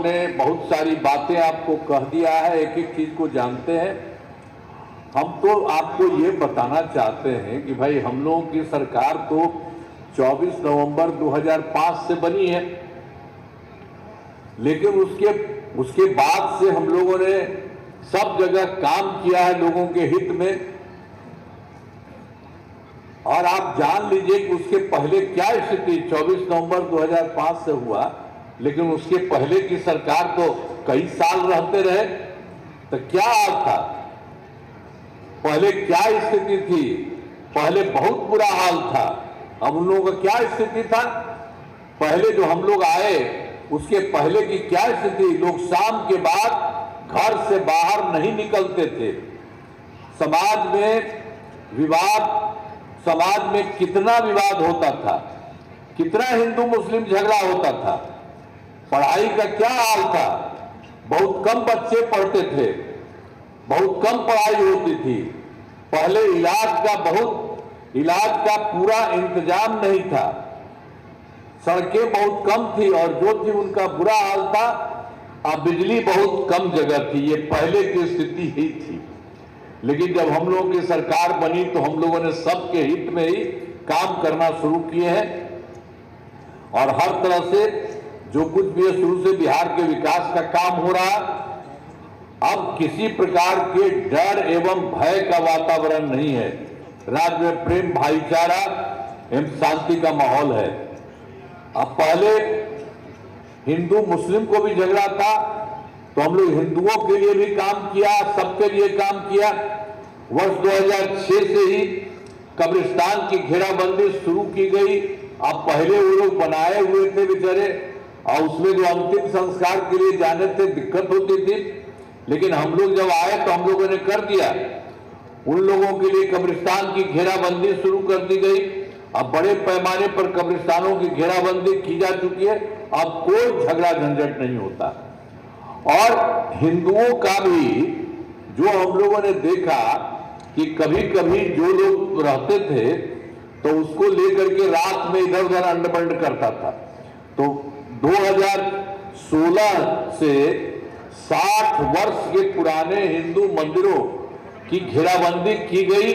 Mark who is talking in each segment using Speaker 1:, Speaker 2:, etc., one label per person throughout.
Speaker 1: ने बहुत सारी बातें आपको कह दिया है, एक एक चीज को जानते हैं। हम तो आपको ये बताना चाहते हैं कि भाई हम लोगों की सरकार तो 24 नवंबर 2005 से बनी है, लेकिन उसके बाद से हम लोगों ने सब जगह काम किया है लोगों के हित में। और आप जान लीजिए कि उसके पहले क्या स्थिति 24 नवंबर 2005 से हुआ, लेकिन उसके पहले की सरकार तो कई साल रहते रहे। तो क्या हाल था, पहले क्या स्थिति थी? पहले बहुत बुरा हाल था। अब उन लोगों का क्या स्थिति था? पहले जो हम लोग आए उसके पहले की क्या स्थिति? लोग शाम के बाद घर से बाहर नहीं निकलते थे। समाज में विवाद, समाज में कितना विवाद होता था, कितना हिंदू मुस्लिम झगड़ा होता था। पढ़ाई का क्या हाल था? बहुत कम बच्चे पढ़ते थे, बहुत कम पढ़ाई होती थी। पहले इलाज का पूरा इंतजाम नहीं था, सड़कें बहुत कम थी और जो थी उनका बुरा हाल था। अब बिजली बहुत कम जगह थी। ये पहले की स्थिति ही थी। लेकिन जब हम लोगों की सरकार बनी तो हम लोगों ने सबके हित में ही काम करना शुरू किए हैं और हर तरह से जो कुछ भी है शुरू से बिहार के विकास का काम हो रहा। अब किसी प्रकार के डर एवं भय का वातावरण नहीं है। राज्य में प्रेम, भाईचारा एवं शांति का माहौल है। अब पहले हिंदू मुस्लिम को भी झगड़ा था, तो हम लोग हिंदुओं के लिए भी काम किया, सबके लिए काम किया। वर्ष 2006 से ही कब्रिस्तान की घेराबंदी शुरू की गई। अब पहले वो लोग बनाए हुए थे बेचारे, और उसमें जो अंतिम संस्कार के लिए जाने थे दिक्कत होती थी, लेकिन हम लोग जब आए तो हम लोगों ने कर दिया। उन लोगों के लिए कब्रिस्तान की घेराबंदी शुरू कर दी गई। अब बड़े पैमाने पर कब्रिस्तानों की घेराबंदी की जा चुकी है। अब कोई झगड़ा झंझट नहीं होता। और हिंदुओं का भी जो हम लोगों ने देखा कि कभी कभी जो लोग रहते थे तो उसको लेकर के रात में इधर उधर अंडबंड करता था। तो 2016 से 60 वर्ष के पुराने हिंदू मंदिरों की घेराबंदी की गई।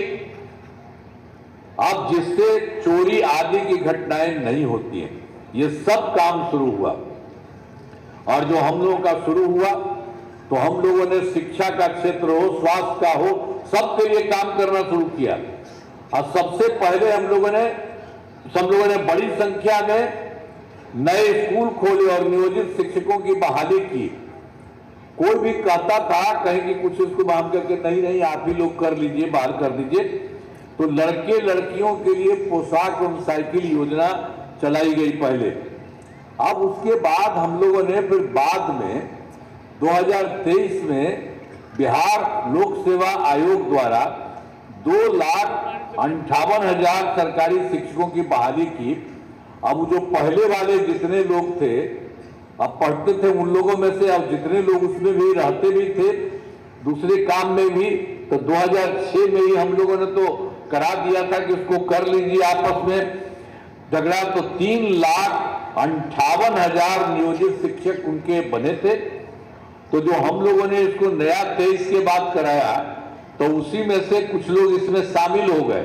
Speaker 1: अब जिससे चोरी आदि की घटनाएं नहीं होती हैं। ये सब काम शुरू हुआ। और जो हम लोगों का शुरू हुआ तो हम लोगों ने शिक्षा का क्षेत्र हो, स्वास्थ्य का हो, सबके लिए काम करना शुरू किया। और सबसे पहले हम लोगों ने बड़ी संख्या में नए स्कूल खोले और नियोजित शिक्षकों की बहाली की। कोई भी कहता था कहीं कि कुछ इसको मांग करके नहीं आप ही लोग कर लीजिए, बाहर कर दीजिए। तो लड़के लड़कियों के लिए पोशाक एवं साइकिल योजना चलाई गई पहले। अब उसके बाद हम लोगों ने फिर बाद में 2023 में बिहार लोक सेवा आयोग द्वारा 2,58,000 सरकारी शिक्षकों की बहाली की। अब जो पहले वाले जितने लोग थे, अब पढ़ते थे उन लोगों में से, अब जितने लोग उसमें भी रहते भी थे दूसरे काम में भी, तो 2006 में ही हम लोगों ने तो करा दिया था कि उसको कर लीजिए आपस में झगड़ा। तो 3,58,000 नियोजित शिक्षक उनके बने थे। तो जो हम लोगों ने इसको नया 23 के बाद कराया तो उसी में से कुछ लोग इसमें शामिल हो गए।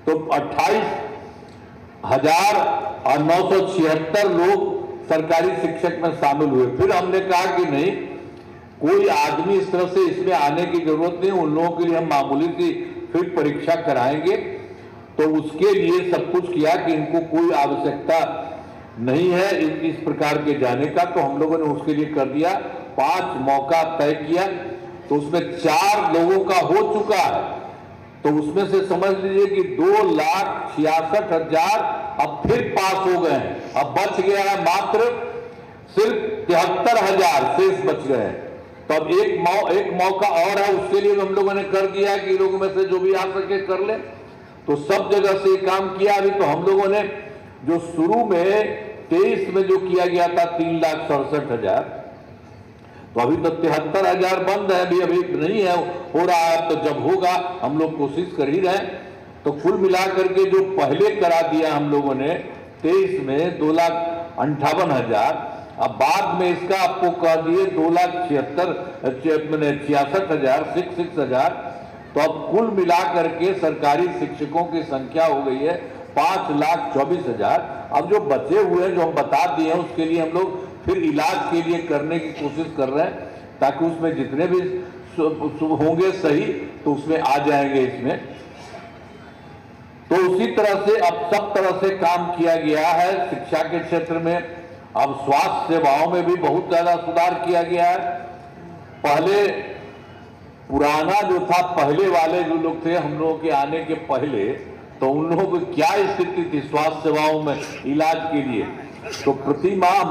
Speaker 1: तो 28,976 लोग सरकारी शिक्षक में शामिल हुए। फिर हमने कहा कि नहीं, कोई आदमी इस तरह से इसमें आने की जरूरत नहीं, उन लोगों के लिए हम मामूली सी फिर परीक्षा कराएंगे। तो उसके लिए सब कुछ किया कि इनको कोई आवश्यकता नहीं है इस प्रकार के जाने का। तो हम लोगों ने उसके लिए कर दिया, 5 मौका तय किया। तो उसमें 4 लोगों का हो चुका है। तो उसमें से समझ लीजिए कि 2,66,000 अब फिर पास हो गए हैं। अब बच गया है मात्र सिर्फ 73,000 शेष बच गए हैं। तो अब एक मौका और है, उसके लिए हम लोगों ने कर दिया है कि लोगों में से जो भी आ सके कर ले। तो सब जगह से काम किया। अभी तो हम लोगों ने जो शुरू में 23 में जो किया गया था 3,67,000, तो अभी तो 73,000 बंद है, अभी नहीं है, हो रहा है। तो जब होगा हम लोग कोशिश कर ही रहे। तो कुल मिलाकर के जो पहले करा दिया हम लोगों ने 23 में 2,58,000, अब बाद में इसका आपको कह दिए 2,76,000 66,000। तो अब कुल मिला करके सरकारी शिक्षकों की संख्या हो गई है 5,24,000। अब जो बचे हुए हैं जो हम बता दिए हैं उसके लिए हम लोग फिर इलाज के लिए करने की कोशिश कर रहे हैं, ताकि उसमें जितने भी होंगे सही तो उसमें आ जाएंगे इसमें। तो उसी तरह से अब सब तरह से काम किया गया है शिक्षा के क्षेत्र में। अब स्वास्थ्य सेवाओं में भी बहुत ज्यादा सुधार किया गया है। पहले पुराना जो था, पहले वाले जो लोग थे हम लोगों के आने के पहले, तो उन लोगों की क्या स्थिति थी स्वास्थ्य सेवाओं में इलाज के लिए, तो प्रति माह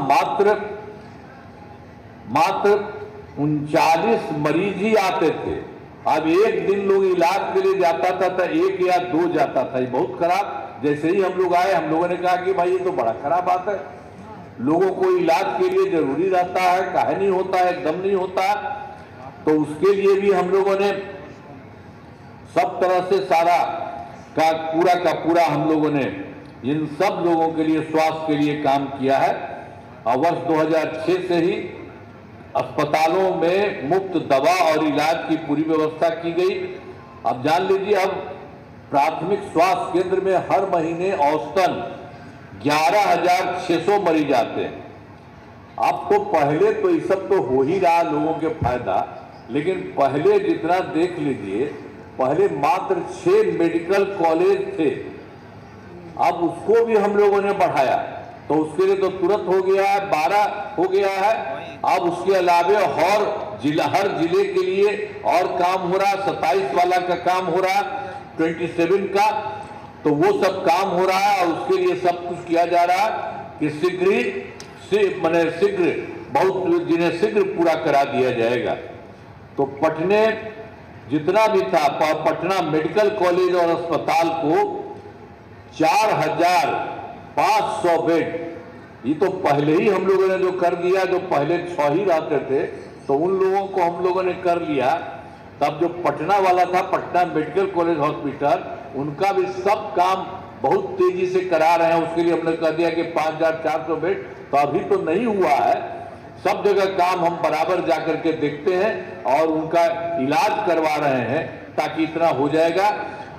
Speaker 1: मात्र 39 मरीज ही आते थे। अब एक दिन लोग इलाज के लिए जाता था तो 1 या 2 जाता था। ये बहुत खराब। जैसे ही हम लोग आए हम लोगों ने कहा कि भाई ये तो बड़ा खराब बात है, लोगों को इलाज के लिए जरूरी रहता है, काहे नहीं होता है, एकदम नहीं होता। तो उसके लिए भी हम लोगों ने सब तरह से सारा का पूरा हम लोगों ने इन सब लोगों के लिए स्वास्थ्य के लिए काम किया है। और वर्ष 2006 से ही अस्पतालों में मुफ्त दवा और इलाज की पूरी व्यवस्था की गई। अब जान लीजिए, अब प्राथमिक स्वास्थ्य केंद्र में हर महीने औसतन 11,600 मरीज आते हैं। अब तो पहले तो ये सब तो हो ही रहा लोगों के फायदा, लेकिन पहले जितना देख लीजिए, पहले मात्र 6 मेडिकल कॉलेज थे, अब उसको भी हम लोगों ने बढ़ाया। तो उसके लिए तो तुरंत हो गया है, 12 हो गया है। अब उसके अलावे हर जिले के लिए और काम हो रहा, 27 वाला का काम हो रहा, 27 का, तो वो सब काम हो रहा है। और उसके लिए सब कुछ किया जा रहा है कि शीघ्र बहुत जिन्हें शीघ्र पूरा करा दिया जाएगा। तो पटने जितना भी था, पटना मेडिकल कॉलेज और अस्पताल को 4,500 बेड, ये तो पहले ही हम लोगों ने जो कर दिया। जो पहले 6 ही रहते थे तो उन लोगों को हम लोगों ने कर लिया। तब जो पटना वाला था, पटना मेडिकल कॉलेज हॉस्पिटल, उनका भी सब काम बहुत तेजी से करा रहे हैं। उसके लिए हमने कह दिया कि 5,400 बेड। तो अभी तो नहीं हुआ है, सब जगह काम हम बराबर जाकर के देखते हैं और उनका इलाज करवा रहे हैं, ताकि इतना हो जाएगा।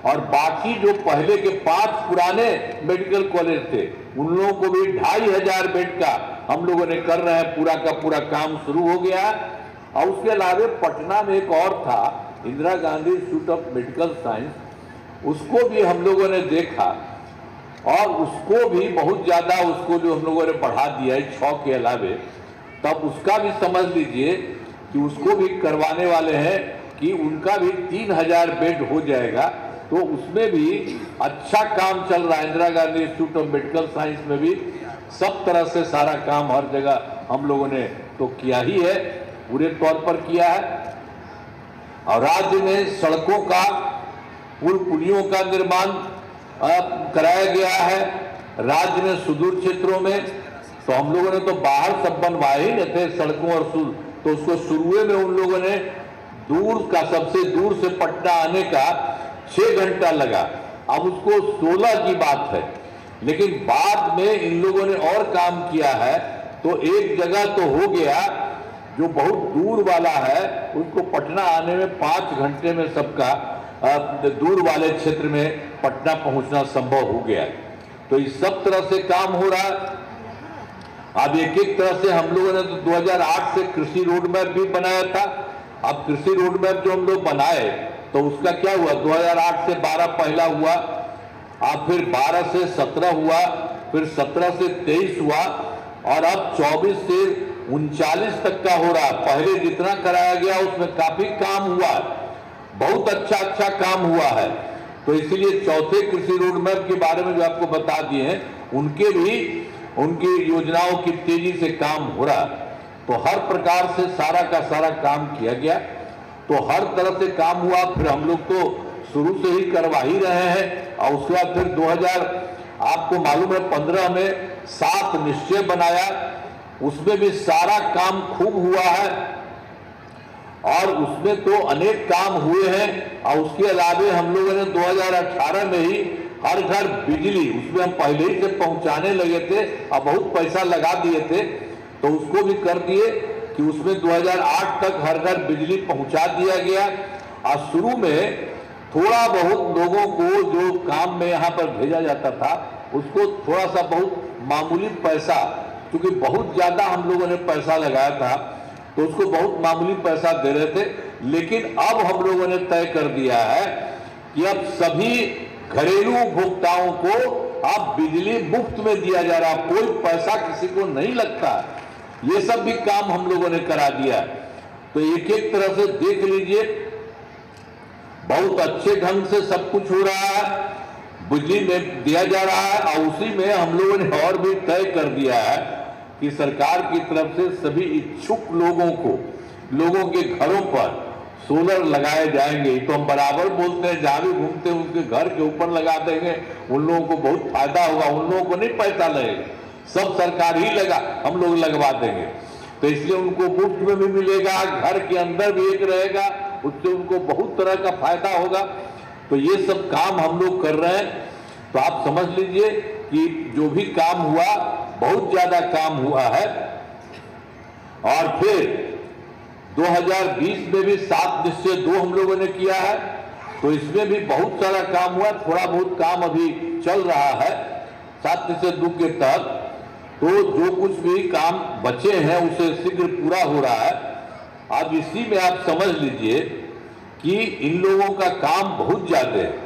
Speaker 1: और बाकी जो पहले के 5 पुराने मेडिकल कॉलेज थे, उन लोगों को भी 2,500 बेड का हम लोगों ने कर रहे हैं। पूरा का पूरा काम शुरू हो गया है। और उसके अलावा पटना में एक और था, Indira Gandhi institute of medical science, उसको भी हम लोगों ने देखा और उसको भी बहुत ज्यादा, उसको जो हम लोगों ने बढ़ा दिया है 6 के अलावे। तब उसका भी समझ लीजिए कि उसको भी करवाने वाले हैं कि उनका भी 3,000 बेड हो जाएगा। तो उसमें भी अच्छा काम चल रहा है। Indira Gandhi institute of medical science में भी सब तरह से सारा काम हर जगह हम लोगों ने तो किया ही है, पूरे तौर पर किया है। और राज्य में सड़कों का, पुलियों का निर्माण कराया गया है। राज्य में सुदूर क्षेत्रों में तो हम लोगों ने तो बाहर सब बनवाए ही न थे सड़कों और तो उसको शुरू में उन लोगों ने सबसे दूर से पटना आने का 6 घंटा लगा। अब उसको 16 की बात है, लेकिन बाद में इन लोगों ने और काम किया है। तो एक जगह तो हो गया जो बहुत दूर वाला है, उसको पटना आने में 5 घंटे में सबका दूर वाले क्षेत्र में पटना पहुंचना संभव हो गया। तो इस सब तरह से काम हो रहा है। अब एक तरह से हम लोगों ने तो 2008 से कृषि रोड मैप भी बनाया था। अब कृषि रोड मैप जो हम लोग बनाए तो उसका क्या हुआ, 2008 से 12 पहला हुआ, अब फिर 12 से 17 हुआ, फिर 17 से 23 हुआ और अब 24 से 39 तक का हो रहा। पहले जितना कराया गया उसमें काफी काम हुआ, बहुत अच्छा काम हुआ है। तो इसीलिए चौथे कृषि रोड मैप के बारे में जो आपको बता दिए हैं, उनके भी उनकी योजनाओं की तेजी से काम हो रहा। तो हर प्रकार से सारा का सारा काम किया गया। तो हर तरह से काम हुआ। फिर हम लोग तो शुरू से ही करवा ही रहे हैं। और उसके बाद फिर 2000 आपको मालूम है 15 में 7 निश्चय बनाया, उसमें भी सारा काम खूब हुआ है और उसमें तो अनेक काम हुए हैं। और उसके अलावे हम लोगों ने 2018 में ही हर घर बिजली, उसमें हम पहले ही से पहुंचाने लगे थे और बहुत पैसा लगा दिए थे। तो उसको भी कर दिए कि उसमें 2008 तक हर घर बिजली पहुंचा दिया गया। और शुरू में थोड़ा बहुत लोगों को जो काम में यहाँ पर भेजा जाता था उसको थोड़ा सा बहुत मामूली पैसा, क्योंकि बहुत ज्यादा हम लोगों ने पैसा लगाया था तो उसको बहुत मामूली पैसा दे रहे थे। लेकिन अब हम लोगों ने तय कर दिया है कि अब सभी घरेलू उपभोक्ताओं को अब बिजली मुफ्त में दिया जा रहा, कोई पैसा किसी को नहीं लगता। ये सब भी काम हम लोगों ने करा दिया। तो एक एक तरह से देख लीजिए, बहुत अच्छे ढंग से सब कुछ हो रहा है, बिजली में दिया जा रहा है। और उसी में हम लोगों ने और भी तय कर दिया है कि सरकार की तरफ से सभी इच्छुक लोगों को, लोगों के घरों पर सोलर लगाए जाएंगे। तो हम बराबर बोलते हैं, जहां भी घूमते हैं उसके घर के ऊपर लगा देंगे, उन लोगों को बहुत फायदा होगा, उन लोगों को नहीं पैसा लगेगा, सब सरकार ही लगा, हम लोग लगवा देंगे। तो इसलिए उनको मुफ्त में भी मिलेगा, घर के अंदर भी एक रहेगा, उससे उनको बहुत तरह का फायदा होगा। तो ये सब काम हम लोग कर रहे हैं। तो आप समझ लीजिए कि जो भी काम हुआ बहुत ज्यादा काम हुआ है। और फिर 2020 में भी 7 निश्चय 2 हम लोगों ने किया है, तो इसमें भी बहुत सारा काम हुआ। थोड़ा बहुत काम अभी चल रहा है 7 निश्चय 2 के तहत। तो जो कुछ भी काम बचे हैं उसे शीघ्र पूरा हो रहा है। अब इसी में आप समझ लीजिए कि इन लोगों का काम बहुत ज्यादा है।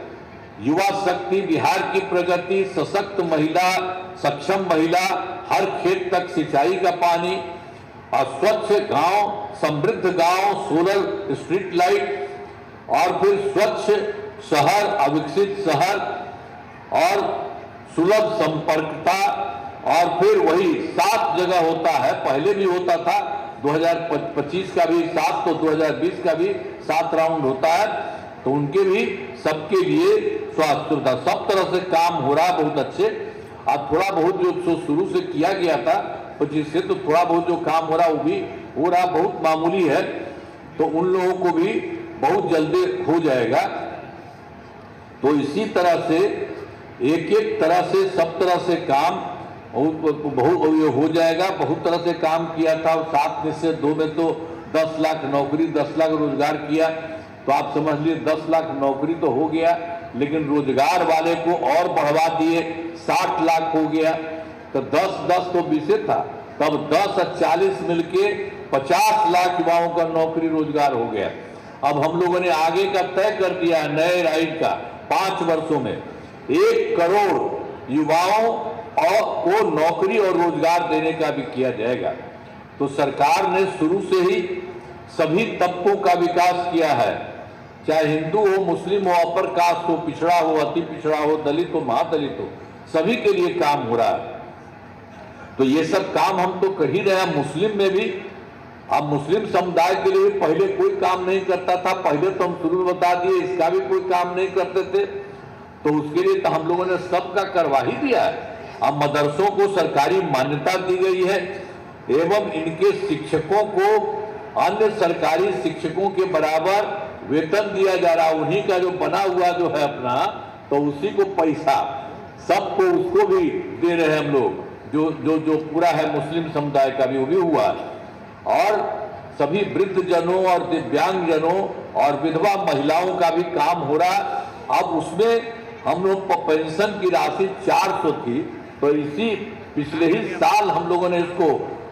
Speaker 1: युवा शक्ति, बिहार की प्रगति, सशक्त महिला, सक्षम महिला, हर खेत तक सिंचाई का पानी, और स्वच्छ गांव, समृद्ध गांव, सोलर स्ट्रीट लाइट, और फिर स्वच्छ शहर, अविकसित शहर, और सुलभ संपर्कता। और फिर वही 7 जगह होता है, पहले भी होता था 2025 का भी 7, तो 2020 का भी 7 राउंड होता है। तो उनके भी सबके लिए स्वास्थ्य सुविधा, सब तरह से काम हो रहा है बहुत अच्छे। और थोड़ा बहुत जो शुरू से किया गया था 25 से, तो थोड़ा बहुत जो काम हो रहा वो भी हो रहा, बहुत मामूली है। तो उन लोगों को भी बहुत जल्दी हो जाएगा। तो इसी तरह से एक एक तरह से सब तरह से काम बहुत हो जाएगा। बहुत तरह से काम किया था। 7 निश्चय 2 में तो 10 लाख नौकरी, 10 लाख रोजगार किया। तो आप समझ लीजिए 10 लाख नौकरी तो हो गया, लेकिन रोजगार वाले को और बढ़वा दिए, 60 लाख हो गया। तो 10 तो 20 था, तब 10 और 40 मिलके 50 लाख युवाओं का नौकरी रोजगार हो गया। अब हम लोगों ने आगे का तय कर दिया नए राइट का, 5 वर्षों में 1 करोड़ युवाओं को नौकरी और रोजगार देने का भी किया जाएगा। तो सरकार ने शुरू से ही सभी तबकों का विकास किया है, चाहे हिंदू हो, मुस्लिम हो, अपर कास्ट हो, पिछड़ा हो, अति पिछड़ा हो, दलित हो, महादलित हो, सभी के लिए काम हो रहा है। तो ये सब काम हम तो कर ही रहे हैं। मुस्लिम में भी, अब मुस्लिम समुदाय के लिए पहले कोई काम नहीं करता था, पहले तो हम शुरू में बता दिए इसका भी कोई काम नहीं करते थे। तो उसके लिए तो हम लोगों ने सबका करवा ही दिया है। अब मदरसों को सरकारी मान्यता दी गई है, एवं इनके शिक्षकों को अन्य सरकारी शिक्षकों के बराबर वेतन दिया जा रहा। उन्हीं का जो बना हुआ जो है अपना, तो उसी को पैसा सबको उसको भी दे रहे हैं हम लोग। जो पूरा है मुस्लिम समुदाय का भी वो भी हुआ। और सभी वृद्ध जनों और दिव्यांग जनों और विधवा महिलाओं का भी काम हो रहा। अब उसमें हम लोग पेंशन की राशि 400 थी, तो इसी पिछले ही साल हम लोगों ने इसको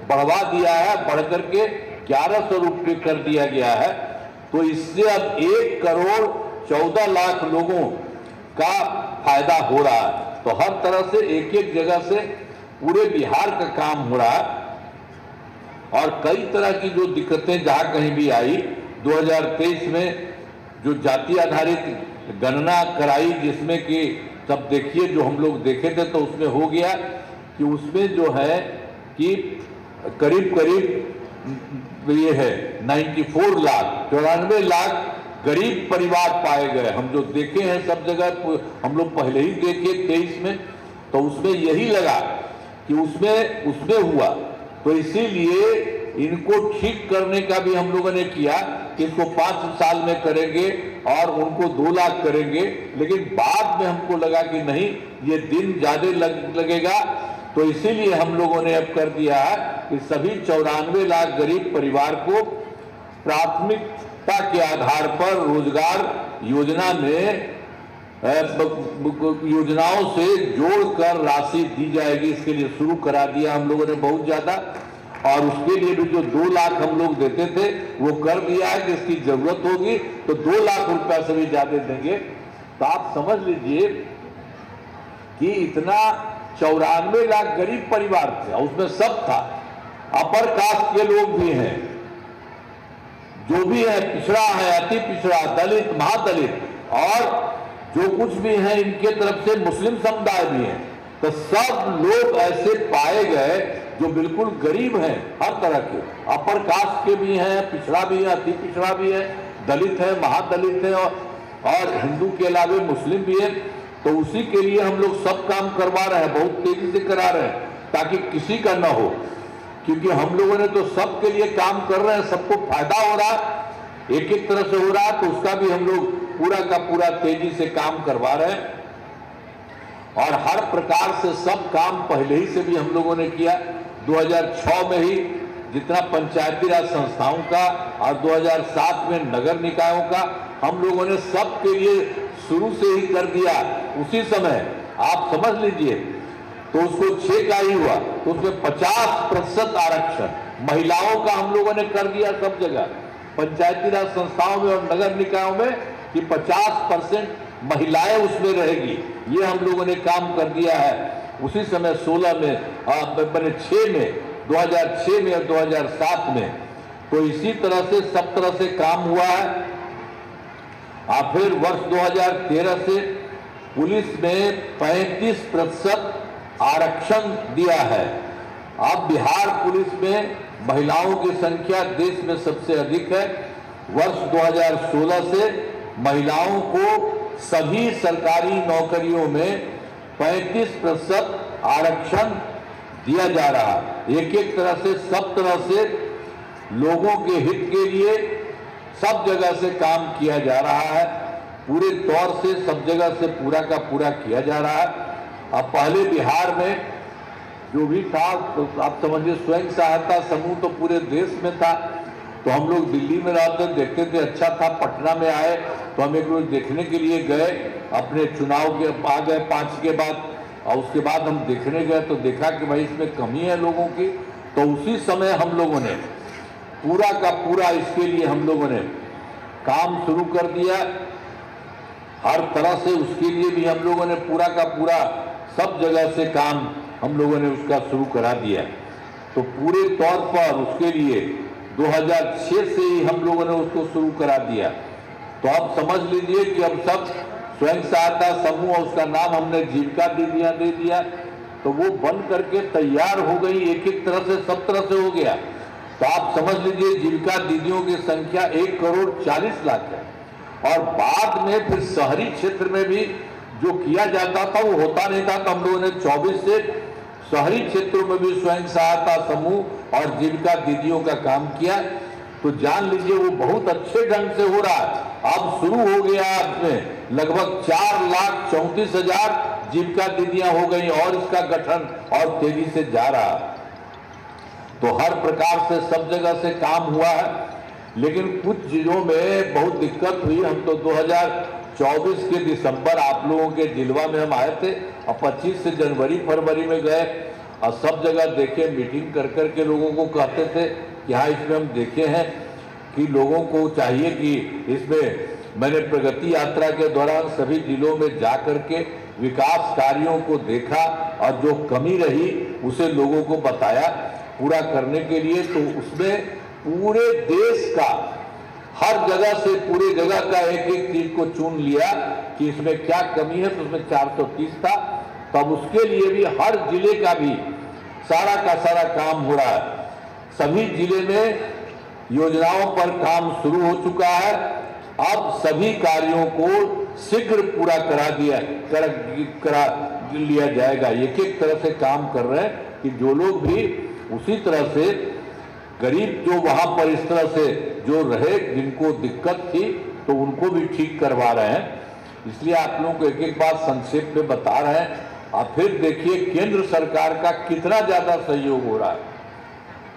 Speaker 1: बढ़वा दिया है, बढ़ करके 1100 रुपये कर दिया गया है। तो इससे अब 1 करोड़ 14 लाख लोगों का फायदा हो रहा है। तो हर तरह से एक एक जगह से पूरे बिहार का काम हो रहा है। और कई तरह की जो दिक्कतें जहां कहीं भी आई, 2023 में जो जाति आधारित गणना कराई, जिसमें कि तब देखिए जो हम लोग देखे थे, तो उसमें हो गया कि उसमें जो है कि करीब करीब ये है 94 लाख 94 लाख गरीब परिवार पाए गए। हम जो देखे हैं सब जगह, हम लोग पहले ही देखे 23 में, तो उसमें यही लगा कि उसमें हुआ। तो इसीलिए इनको ठीक करने का भी हम लोगों ने किया कि इसको 5 साल में करेंगे और उनको 2 लाख करेंगे। लेकिन बाद में हमको लगा कि नहीं, ये दिन ज्यादा लगेगा, तो इसीलिए हम लोगों ने अब कर दिया है कि सभी 94 लाख गरीब परिवार को प्राथमिकता के आधार पर रोजगार योजना में योजनाओं से जोड़कर राशि दी जाएगी। इसके लिए शुरू करा दिया हम लोगों ने बहुत ज्यादा, और उसके लिए भी जो 2 लाख हम लोग देते थे वो कर दिया है कि इसकी जरूरत होगी तो 2 लाख रुपया से भी ज्यादा देंगे। तो आप समझ लीजिए कि इतना 94 लाख गरीब परिवार थे, उसमें सब था, अपर कास्ट के लोग भी हैं, जो भी है, पिछड़ा है, अति पिछड़ा, दलित, महादलित, और जो कुछ भी है इनके तरफ से मुस्लिम समुदाय भी है। तो सब लोग ऐसे पाए गए जो बिल्कुल गरीब हैं, हर तरह के, अपर कास्ट के भी हैं, पिछड़ा भी है, अति पिछड़ा भी है, दलित है, महादलित है, और हिंदू के अलावे मुस्लिम भी है। तो उसी के लिए हम लोग सब काम करवा रहे हैं, बहुत तेजी से करा रहे हैं ताकि किसी का न हो, क्योंकि हम लोगों ने तो सबके लिए काम कर रहे हैं, सबको फायदा हो रहा है, एक एक तरह से हो रहा है, तो उसका भी हम लोग पूरा का पूरा तेजी से काम करवा रहे हैं। और हर प्रकार से सब काम पहले ही से भी हम लोगों ने किया। 2006 में ही जितना पंचायती राज संस्थाओं का और 2007 में नगर निकायों का हम लोगों ने सबके लिए शुरू से ही कर दिया। उसी समय आप समझ लीजिए, तो उसको 6 का ही हुआ, तो उसमें 50% आरक्षण महिलाओं का हम लोगों ने कर दिया सब जगह, पंचायती राज संस्थाओं में और नगर निकायों में, कि 50% महिलाएं उसमें रहेगी। ये हम लोगों ने काम कर दिया है उसी समय 16 में, मैंने 6 में, 2006 में और 2007 में। तो इसी तरह से सब तरह से काम हुआ है। फिर वर्ष 2013 से पुलिस में 35% आरक्षण दिया है। अब बिहार पुलिस में महिलाओं की संख्या देश में सबसे अधिक है। वर्ष 2016 से महिलाओं को सभी सरकारी नौकरियों में 35% आरक्षण दिया जा रहा है। एक एक तरह से सब तरह से लोगों के हित के लिए सब जगह से काम किया जा रहा है, पूरे तौर से सब जगह से पूरा का पूरा किया जा रहा है। अब पहले बिहार में जो भी था, तो आप समझिए स्वयं सहायता समूह तो पूरे देश में था। तो हम लोग दिल्ली में रहते देखते थे, अच्छा था। पटना में आए तो हम एक रोज देखने के लिए गए, अपने चुनाव के आ गए 5 के बाद, और उसके बाद हम देखने गए तो देखा कि भाई इसमें कमी है लोगों की। तो उसी समय हम लोगों ने पूरा का पूरा इसके लिए हम लोगों ने काम शुरू कर दिया। हर तरह से उसके लिए भी हम लोगों ने पूरा का पूरा सब जगह से काम हम लोगों ने उसका शुरू करा दिया। तो पूरे तौर पर उसके लिए 2006 से ही हम लोगों ने उसको शुरू करा दिया। तो अब समझ लीजिए कि अब सब स्वयं सहायता समूह, उसका नाम हमने जीविका दीदियां दे दिया, तो वो बन करके तैयार हो गई, एक एक तरह से सब तरह से हो गया। तो आप समझ लीजिए जीविका दीदियों की संख्या 1,40,00,000 है। और बाद में फिर शहरी क्षेत्र में भी जो किया जाता था वो होता नहीं था, तो हम लोगों ने 24 से शहरी क्षेत्रों में भी स्वयं सहायता समूह और जीविका दीदियों का काम किया। तो जान लीजिए वो बहुत अच्छे ढंग से हो रहा है। अब शुरू हो गया, इसमें लगभग 4,34,000 जीविका दीदियां हो गई, और इसका गठन और तेजी से जा रहा है। तो हर प्रकार से सब जगह से काम हुआ है। लेकिन कुछ चीजों में बहुत दिक्कत हुई। हम तो 2024 के दिसंबर आप लोगों के जिलवा में हम आए थे, और 25 से जनवरी फरवरी में गए, और सब जगह देखे, मीटिंग कर कर के लोगों को कहते थे कि हाँ, इसमें हम देखे हैं कि लोगों को चाहिए कि इसमें, मैंने प्रगति यात्रा के दौरान सभी जिलों में जा करके विकास कार्यों को देखा, और जो कमी रही उसे लोगों को बताया पूरा करने के लिए। तो उसमें पूरे देश का हर जगह से, पूरे जगह का एक एक चीज को चुन लिया कि इसमें क्या कमी है। तो उसमें 430 था। तब उसके लिए भी हर जिले का भी सारा का सारा काम हो रहा है। सभी जिले में योजनाओं पर काम शुरू हो चुका है। अब सभी कार्यों को शीघ्र पूरा करा लिया जाएगा। एक एक तरह से काम कर रहे हैं कि जो लोग भी उसी तरह से गरीब जो वहां पर इस तरह से जो रहे, जिनको दिक्कत थी, तो उनको भी ठीक करवा रहे हैं। इसलिए आप लोगों को एक एक बात संक्षेप में बता रहे हैं अब फिर देखिए केंद्र सरकार का कितना ज्यादा सहयोग हो रहा है,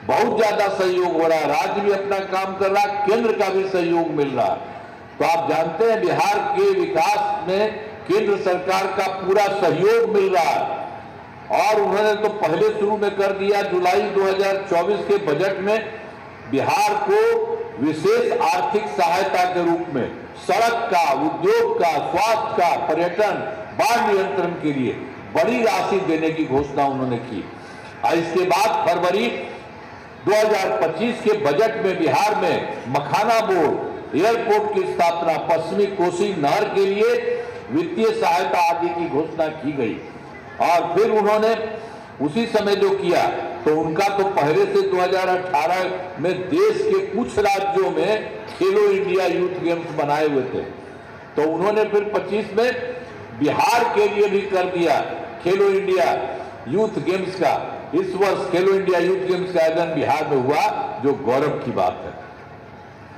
Speaker 1: बहुत ज्यादा सहयोग हो रहा है। राज्य भी अपना काम कर रहा है, केंद्र का भी सहयोग मिल रहा है। तो आप जानते हैं बिहार के विकास में केंद्र सरकार का पूरा सहयोग मिल रहा है। और उन्होंने तो पहले शुरू में कर दिया, जुलाई 2024 के बजट में बिहार को विशेष आर्थिक सहायता के रूप में सड़क का, उद्योग का, स्वास्थ्य का, पर्यटन, बाढ़ नियंत्रण के लिए बड़ी राशि देने की घोषणा उन्होंने की। और इसके बाद फरवरी 2025 के बजट में बिहार में मखाना बोर्ड, एयरपोर्ट की स्थापना, पश्चिमी कोसी नहर के लिए वित्तीय सहायता आदि की घोषणा की गई। और फिर उन्होंने उसी समय जो किया, तो उनका तो पहले से 2018 में देश के कुछ राज्यों में खेलो इंडिया यूथ गेम्स बनाए हुए थे, तो उन्होंने फिर 25 में बिहार के लिए भी कर दिया खेलो इंडिया यूथ गेम्स का। इस वर्ष खेलो इंडिया यूथ गेम्स का आयोजन बिहार में हुआ, जो गौरव की बात है।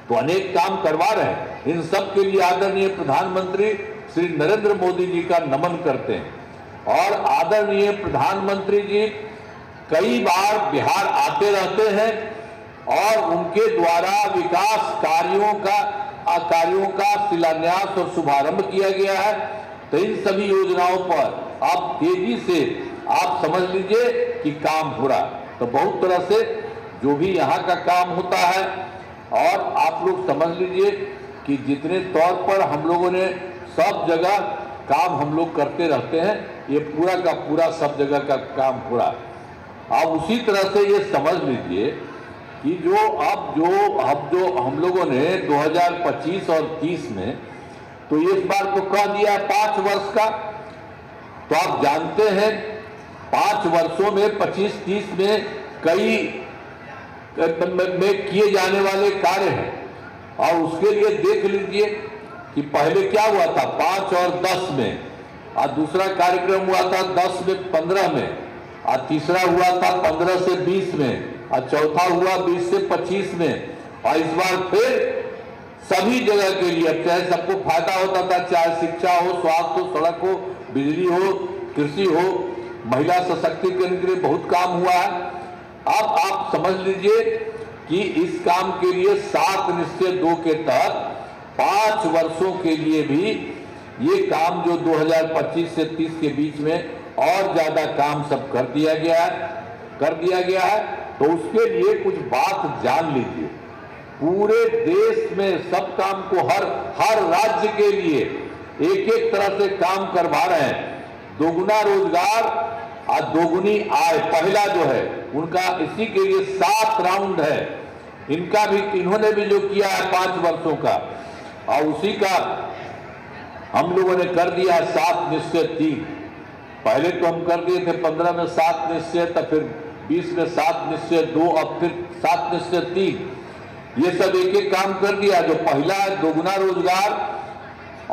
Speaker 1: तो अनेक काम करवा रहे हैं। इन सब के लिए आदरणीय प्रधानमंत्री श्री नरेंद्र मोदी जी का नमन करते हैं। और आदरणीय प्रधानमंत्री जी कई बार बिहार आते रहते हैं और उनके द्वारा विकास कार्यों का शिलान्यास और शुभारंभ किया गया है। तो इन सभी योजनाओं पर अब तेजी से आप समझ लीजिए कि काम हो रहा। तो बहुत तरह से जो भी यहाँ का काम होता है, और आप लोग समझ लीजिए कि जितने तौर पर हम लोगों ने सब जगह काम हम लोग करते रहते हैं, ये पूरा का पूरा सब जगह का काम हो रहा। अब उसी तरह से ये समझ लीजिए कि जो हम लोगों ने 2025 और 30 में तो इस बार तो कह दिया 5 वर्ष का। तो आप जानते हैं 5 वर्षों में 25-30 में कई में किए जाने वाले कार्य हैं। और उसके लिए देख लीजिए कि पहले क्या हुआ था 5 और 10 में, और दूसरा कार्यक्रम हुआ था 10 में 15 में, और तीसरा हुआ था 15 से 20 में, और चौथा हुआ 20 से 25 में। और इस बार फिर सभी जगह के लिए, अब चाहे सबको फायदा होता था, चाहे शिक्षा हो, स्वास्थ्य हो, सड़क हो, बिजली हो, कृषि हो, महिला सशक्तिकरण के लिए बहुत काम हुआ है। अब आप समझ लीजिए कि इस काम के लिए 7 निश्चय 2 के तहत 5 वर्षों के लिए भी ये काम जो 2025 से 30 के बीच में और ज्यादा काम सब कर दिया गया है। तो उसके लिए कुछ बात जान लीजिए, पूरे देश में सब काम को हर राज्य के लिए एक तरह से काम करवा रहे हैं। दोगुना रोजगार और दोगुनी आय पहला जो है उनका, इसी के लिए 7 राउंड है इनका भी, इन्होंने भी जो किया है 5 वर्षों का, और उसी का हम लोगों ने कर दिया 7 निश्चय 3। पहले तो हम कर दिए थे 15 में 7 निश्चय, तब फिर 20 में 7 निश्चय 2, अब फिर 7 निश्चय 3। ये सब एक काम कर दिया। जो पहला है दोगुना रोजगार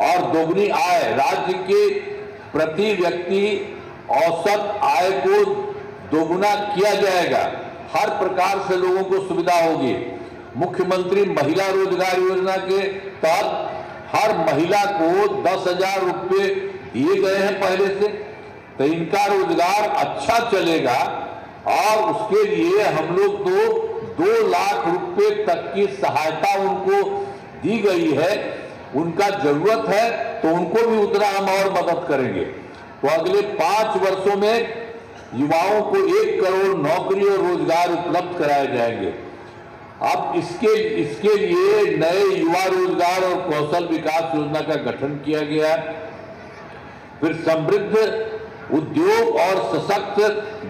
Speaker 1: और दोगुनी आय, राज्य के प्रति व्यक्ति औसत आय को दोगुना किया जाएगा। हर प्रकार से लोगों को सुविधा होगी। मुख्यमंत्री महिला रोजगार योजना के तहत हर महिला को 10,000 रुपये दिए गए हैं पहले से, तो इनका रोजगार अच्छा चलेगा। और उसके लिए हम लोग तो 2 लाख रुपए तक की सहायता उनको दी गई है। उनका जरूरत है तो उनको भी उतना हम और मदद करेंगे। तो अगले 5 वर्षों में युवाओं को 1 करोड़ नौकरी और रोजगार उपलब्ध कराए जाएंगे। अब इसके लिए नए युवा रोजगार और कौशल विकास योजना का गठन किया गया है। फिर समृद्ध उद्योग और सशक्त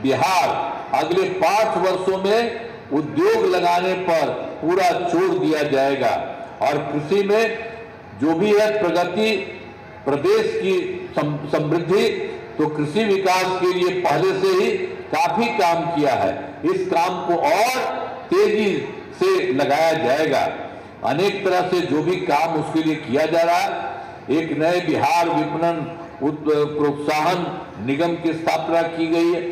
Speaker 1: बिहार, अगले 5 वर्षों में उद्योग लगाने पर पूरा जोर दिया जाएगा। और कृषि में जो भी है प्रगति, प्रदेश की समृद्धि, तो कृषि विकास के लिए पहले से ही काफी काम किया है। इस काम को और तेजी से लगाया जाएगा। अनेक तरह से जो भी काम उसके लिए किया जा रहा है। एक नए बिहार विपणन प्रोत्साहन निगम की स्थापना की गई है,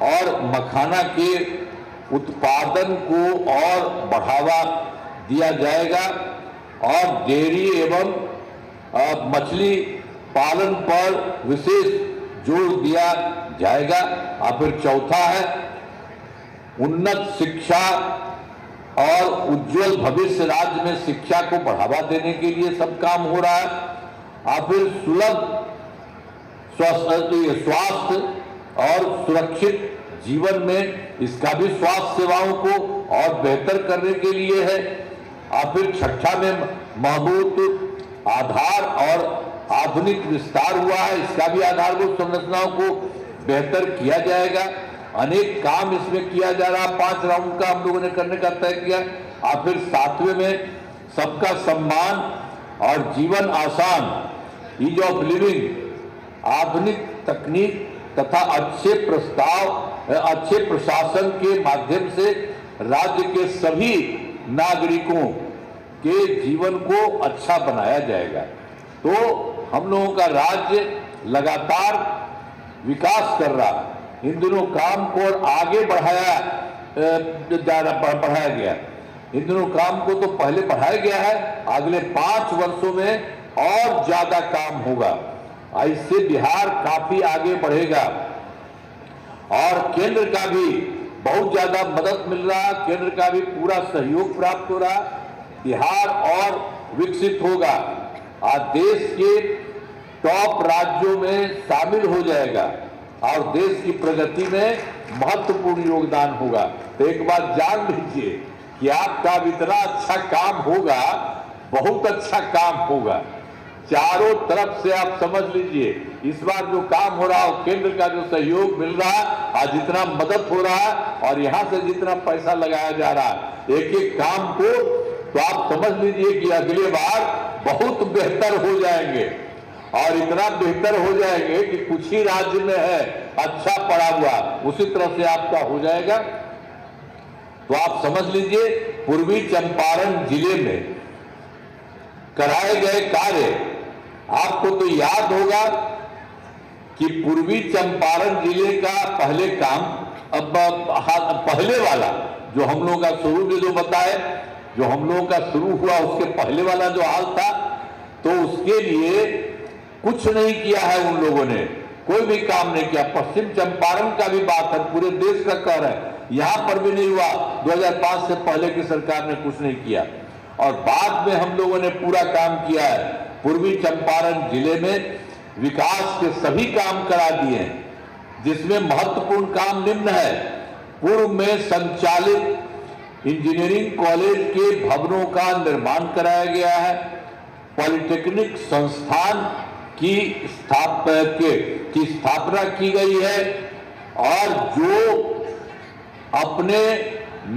Speaker 1: और मखाना के उत्पादन को और बढ़ावा दिया जाएगा। और डेयरी एवं मछली पालन पर विशेष जोर दिया जाएगा। और फिर चौथा है उन्नत शिक्षा और उज्जवल भविष्य। राज्य में शिक्षा को बढ़ावा देने के लिए सब काम हो रहा है। और फिर सुलभ स्वास्थ्य और सुरक्षित जीवन में इसका भी स्वास्थ्य सेवाओं को और बेहतर करने के लिए है। और फिर छठा में मजबूत आधार और आधुनिक विस्तार हुआ है, इसका भी आधारभूत संरचनाओं को बेहतर किया जाएगा। अनेक काम इसमें किया जा रहा, 5 राउंड का हम लोगों ने करने का तय किया। और फिर 7वें में सबका सम्मान और जीवन आसान, ईज ऑफ लिविंग, आधुनिक तकनीक तथा अच्छे प्रशासन के माध्यम से राज्य के सभी नागरिकों के जीवन को अच्छा बनाया जाएगा। तो हम लोगों का राज्य लगातार विकास कर रहा है। इन दिनों काम को आगे बढ़ाया गया। इन दिनों काम को तो पहले बढ़ाया गया है, अगले 5 वर्षों में और ज्यादा काम होगा। इससे बिहार काफी आगे बढ़ेगा और केंद्र का भी बहुत ज्यादा मदद मिल रहा है, केंद्र का भी पूरा सहयोग प्राप्त हो रहा। बिहार और विकसित होगा और देश के टॉप राज्यों में शामिल हो जाएगा और देश की प्रगति में महत्वपूर्ण योगदान होगा। तो एक बात जान लीजिए कि आपका इतना अच्छा काम होगा, बहुत अच्छा काम होगा। चारों तरफ से आप समझ लीजिए इस बार जो काम हो रहा है, केंद्र का जो सहयोग मिल रहा है, आज जितना मदद हो रहा है और यहाँ से जितना पैसा लगाया जा रहा है एक एक काम को, तो आप समझ लीजिए कि अगले बार बहुत बेहतर हो जाएंगे। और इतना बेहतर हो जाएंगे कि कुछ ही राज्य में है अच्छा पड़ा हुआ, उसी तरह से आपका हो जाएगा। तो आप समझ लीजिए पूर्वी चंपारण जिले में कराए गए कार्य, आपको तो याद होगा कि पूर्वी चंपारण जिले का पहले काम, अब पहले वाला जो हम लोगों का शुरू में जो बताए, जो हम लोगों का शुरू हुआ उसके पहले वाला जो हाल था, तो उसके लिए कुछ नहीं किया है उन लोगों ने, कोई भी काम नहीं किया। पश्चिम चंपारण का भी बात है, पूरे देश का कह रहे हैं, यहां पर भी नहीं हुआ। 2005 से पहले की सरकार ने कुछ नहीं किया और बाद में हम लोगों ने पूरा काम किया है। पूर्वी चंपारण जिले में विकास के सभी काम करा दिए हैं, जिसमें महत्वपूर्ण काम निम्न है। पूर्व में संचालित इंजीनियरिंग कॉलेज के भवनों का निर्माण कराया गया है। पॉलिटेक्निक संस्थान की स्थापना की गई है और जो अपने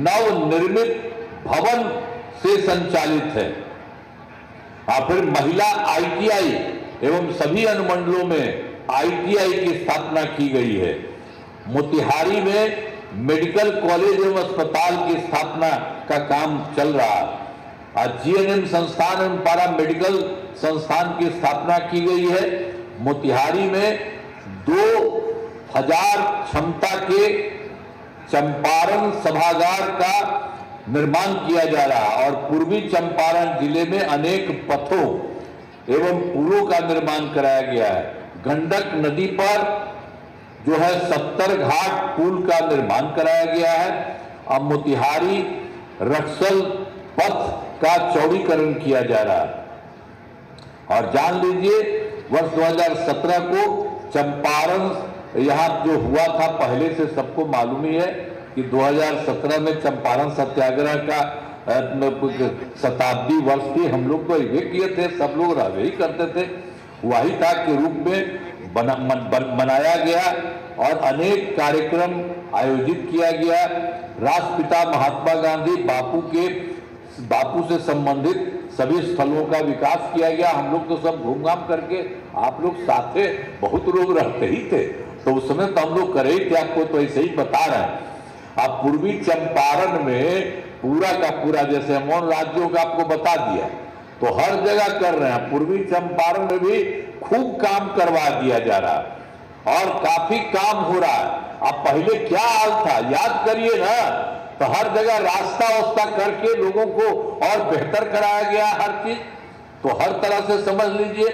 Speaker 1: नवनिर्मित भवन से संचालित है। और फिर महिला ITI एवं सभी अनुमंडलों में ITI की स्थापना की गई है। मोतिहारी में मेडिकल कॉलेज एवं अस्पताल की स्थापना का काम चल रहा है। GNM संस्थान एवं पारा मेडिकल संस्थान की स्थापना की गई है। मोतिहारी में 2000 क्षमता के चंपारण सभागार का निर्माण किया जा रहा है और पूर्वी चंपारण जिले में अनेक पथों एवं पुलों का निर्माण कराया गया है। गंडक नदी पर जो है 70 घाट पुल का निर्माण कराया गया है। अब मोतिहारी रक्सौल पथ का चौड़ीकरण किया जा रहा है। और जान लीजिए वर्ष 2017 को चंपारण यहाँ जो हुआ था, पहले से सबको मालूम ही है कि 2017 में चंपारण सत्याग्रह का शताब्दी वर्ष थी। हम लोग तो ये किए थे, सब लोग यही करते थे, वही था के रूप में मनाया गया और अनेक कार्यक्रम आयोजित किया गया। राष्ट्रपिता महात्मा गांधी बापू से संबंधित सभी स्थलों का विकास किया गया। हम लोग तो सब घूमघाम करके, आप लोग साथ थे, बहुत लोग रहते ही थे, तो उस समय तो हम लोग करे ही थे, आपको तो ऐसे ही बता रहे हैं। आप पूर्वी चंपारण में पूरा का पूरा, जैसे हम और राज्यों का आपको बता दिया, तो हर जगह कर रहे हैं। पूर्वी चंपारण में भी खूब काम करवा दिया जा रहा है और काफी काम हो रहा है। अब पहले क्या हाल था याद करिए ना, तो हर जगह रास्ता वास्ता करके लोगों को और बेहतर कराया गया हर चीज। तो हर तरह से समझ लीजिए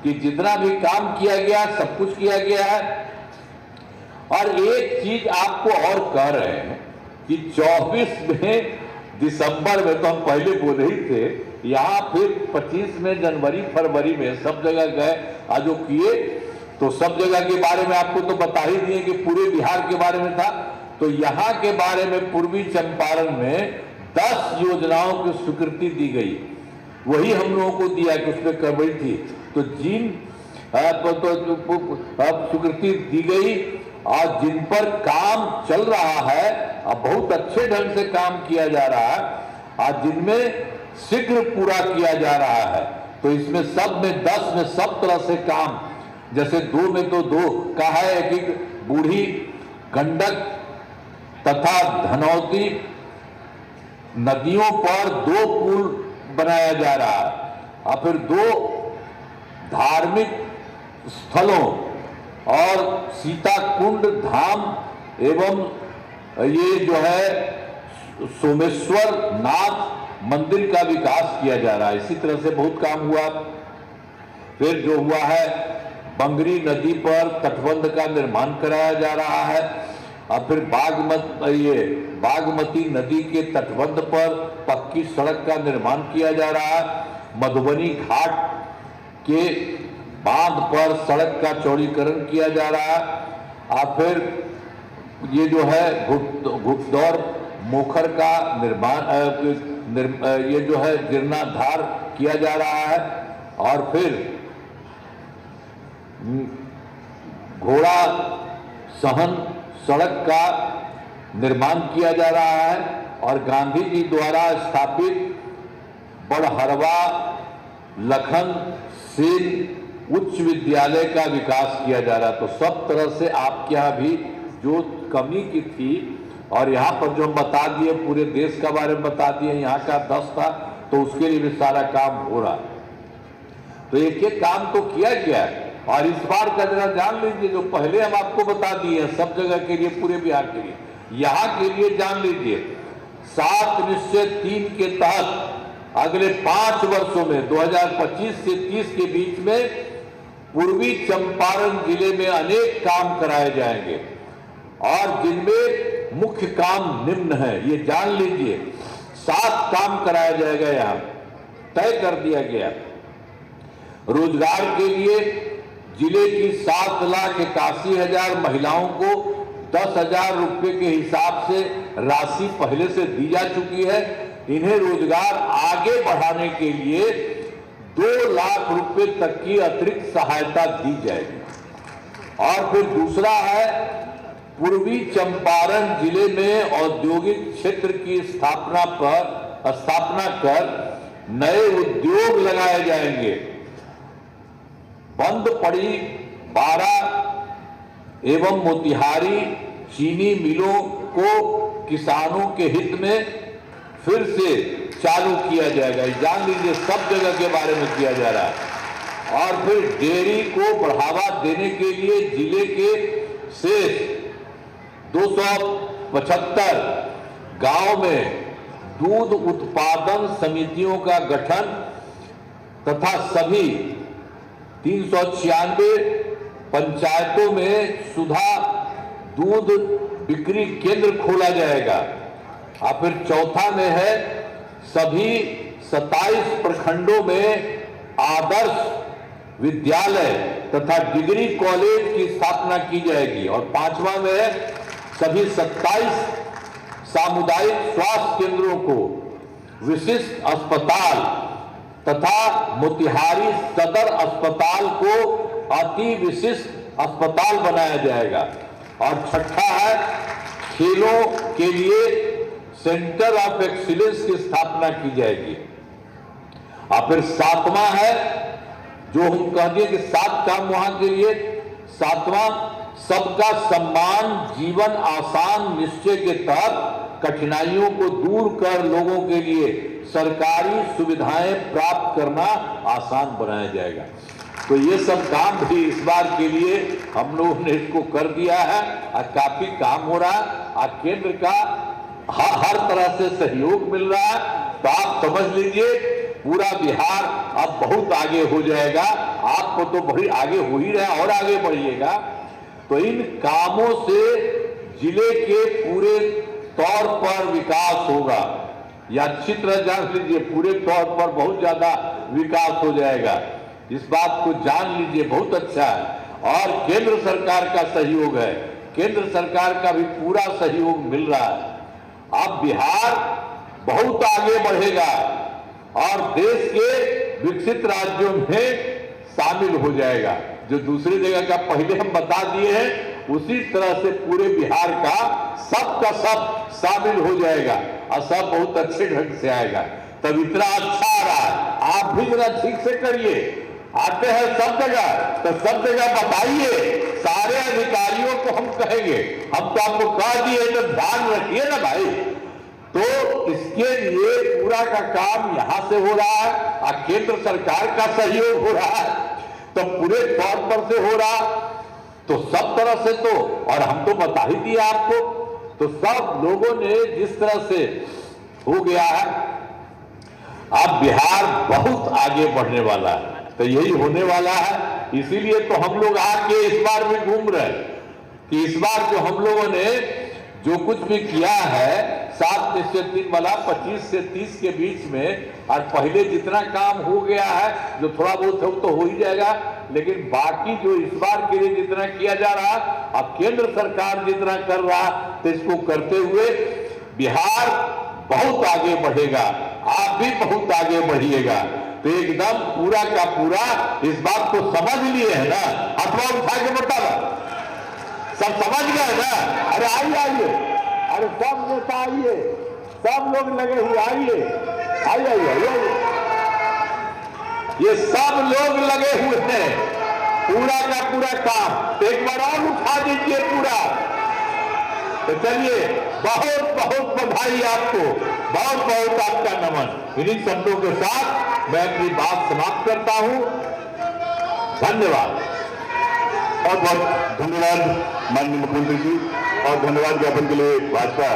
Speaker 1: कि जितना भी काम किया गया सब कुछ किया गया है। और एक चीज आपको और कह रहे हैं कि 24 में दिसंबर में तो हम पहले बोले ही थे, यहाँ फिर 25 में जनवरी फरवरी में सब जगह गए आजो किए, तो सब जगह के बारे में आपको तो बता ही दिए कि पूरे बिहार के बारे में था। तो यहाँ के बारे में पूर्वी चंपारण में 10 योजनाओं की स्वीकृति दी गई, वही हम लोगों को दिया कि उसमें करवाई थी। तो जिन स्वीकृति दी गई और जिन पर काम चल रहा है, अब बहुत अच्छे ढंग से काम किया जा रहा है और जिनमें शीघ्र पूरा किया जा रहा है, तो इसमें सब में 10 में सब तरह से काम, जैसे 2 में तो 2 का है कि बूढ़ी गंडक तथा धनौती नदियों पर 2 पुल बनाया जा रहा है और फिर 2 धार्मिक स्थलों और सीता कुंड धाम एवं ये जो है सोमेश्वर नाथ मंदिर का विकास किया जा रहा है। इसी तरह से बहुत काम हुआ। फिर जो हुआ है बंगरी नदी पर तटबंध का निर्माण कराया जा रहा है और फिर बागमती नदी के तटबंध पर पक्की सड़क का निर्माण किया जा रहा है। मधुबनी घाट के बांध पर सड़क का चौड़ीकरण किया जा रहा है और फिर ये जो है घुटदौर मोखर का निर्माण ये जो है जीर्णोद्धार किया जा रहा है और फिर घोड़ा सहन सड़क का निर्माण किया जा रहा है और गांधी जी द्वारा स्थापित बड़हरवा लखन सेन उच्च विद्यालय का विकास किया जा रहा है। तो सब तरह से आपके यहाँ भी जो कमी की थी और यहाँ पर जो हम बता दिए पूरे देश का बारे में बता दिए, यहाँ का 10 था तो उसके लिए भी सारा काम हो रहा। तो एक एक काम तो किया गया है और इस बार का जरा जान लीजिए, जो पहले हम आपको बता दिए हैं सब जगह के लिए, पूरे बिहार के लिए, यहाँ के लिए जान लीजिए 7 निश्चय 3 के तहत अगले 5 वर्षों में 2025 से 30 के बीच में पूर्वी चंपारण जिले में अनेक काम कराए जाएंगे और जिनमें मुख्य काम निम्न है, ये जान लीजिए 7 काम कराया जाएगा, यहाँ तय कर दिया गया। रोजगार के लिए जिले की 7,81,000 महिलाओं को 10,000 रुपये के हिसाब से राशि पहले से दी जा चुकी है। इन्हें रोजगार आगे बढ़ाने के लिए 2 लाख रुपए तक की अतिरिक्त सहायता दी जाएगी। और फिर दूसरा है पूर्वी चंपारण जिले में औद्योगिक क्षेत्र की स्थापना कर नए उद्योग लगाए जाएंगे। बंद पड़ी 12 एवं मोतिहारी चीनी मिलों को किसानों के हित में फिर से चालू किया जाएगा। जान लीजिए सब जगह के बारे में किया जा रहा है। और फिर डेयरी को बढ़ावा देने के लिए जिले के शेष 275 गांव में दूध उत्पादन समितियों का गठन तथा सभी 396 पंचायतों में सुधा दूध बिक्री केंद्र खोला जाएगा। और फिर चौथा में है सभी 27 प्रखंडों में आदर्श विद्यालय तथा डिग्री कॉलेज की स्थापना की जाएगी। और 5वां में है सभी 27 सामुदायिक स्वास्थ्य केंद्रों को विशिष्ट अस्पताल तथा मोतिहारी सदर अस्पताल को अति विशिष्ट अस्पताल बनाया जाएगा। और छठा है खेलों के लिए सेंटर ऑफ एक्सीलेंस की स्थापना की जाएगी। और फिर 7वां है जो हम कह दिए कि 7 काम वहां के लिए, 7वां सबका सम्मान जीवन आसान निश्चय के तहत कठिनाइयों को दूर कर लोगों के लिए सरकारी सुविधाएं प्राप्त करना आसान बनाया जाएगा। तो ये सब काम भी इस बार के लिए हम लोगों ने इसको कर दिया है और काफी काम हो रहा है और केंद्र का हर तरह से सहयोग मिल रहा है। तो आप समझ लीजिए पूरा बिहार अब बहुत आगे हो जाएगा। आपको तो बड़ी आगे हो ही रहा है और आगे बढ़िएगा। तो इन कामों से जिले के पूरे तौर पर विकास होगा। या अच्छी तरह जान लीजिए, पूरे तौर पर बहुत ज्यादा विकास हो जाएगा। इस बात को जान लीजिए, बहुत अच्छा है। और केंद्र सरकार का सहयोग है, केंद्र सरकार का भी पूरा सहयोग मिल रहा है। अब बिहार बहुत आगे बढ़ेगा और देश के विकसित राज्यों में शामिल हो जाएगा। जो दूसरी जगह का पहले हम बता दिए हैं, उसी तरह से पूरे बिहार का सब शामिल हो जाएगा और सब बहुत अच्छे ढंग से आएगा। तब इतना अच्छा आ रहा है, आप भी जरा ठीक से करिए। आते हैं सब जगह, तो सब जगह बताइए, सारे अधिकारियों को हम कहेंगे, हम तो आपको कह दिए, तो ध्यान रखिए ना भाई। तो इसके लिए पूरा का काम यहां से हो रहा है और केंद्र सरकार का सहयोग हो रहा है, तो पूरे तौर पर से हो रहा, तो सब तरह से तो, और हम तो बता ही दिए आपको, तो सब लोगों ने जिस तरह से हो गया है, अब बिहार बहुत आगे बढ़ने वाला है। तो यही होने वाला है। इसीलिए तो हम लोग आके इस बार भी घूम रहे हैं कि इस बार जो हम लोगों ने जो कुछ भी किया है 7 निश्चय 3 वाला 25 से 30 के बीच में, और पहले जितना काम हो गया है, जो थोड़ा बहुत है तो हो ही जाएगा, लेकिन बाकी जो इस बार के लिए जितना किया जा रहा है, अब केंद्र सरकार जितना कर रहा है, तो इसको करते हुए बिहार बहुत आगे बढ़ेगा। आप भी बहुत आगे बढ़िएगा। तो एकदम पूरा का पूरा इस बात को समझ लिए है ना, अथवा उठा के बता दो, सब समझ गए ना। अरे आइए, अरे सब नेता आइए, सब लोग लगे हुए, आइए, ये सब लोग लगे हुए हैं, पूरा का पूरा काम एक बार और उठा दीजिए पूरा। तो चलिए, बहुत बहुत बधाई आपको, बहुत बहुत आपका नमन। इन्हीं शब्दों के साथ मैं अपनी बात समाप्त करता हूं। धन्यवाद।
Speaker 2: बहुत बहुत धन्यवाद माननीय मुख्यमंत्री जी, और धन्यवाद ज्ञापन के लिए भाजपा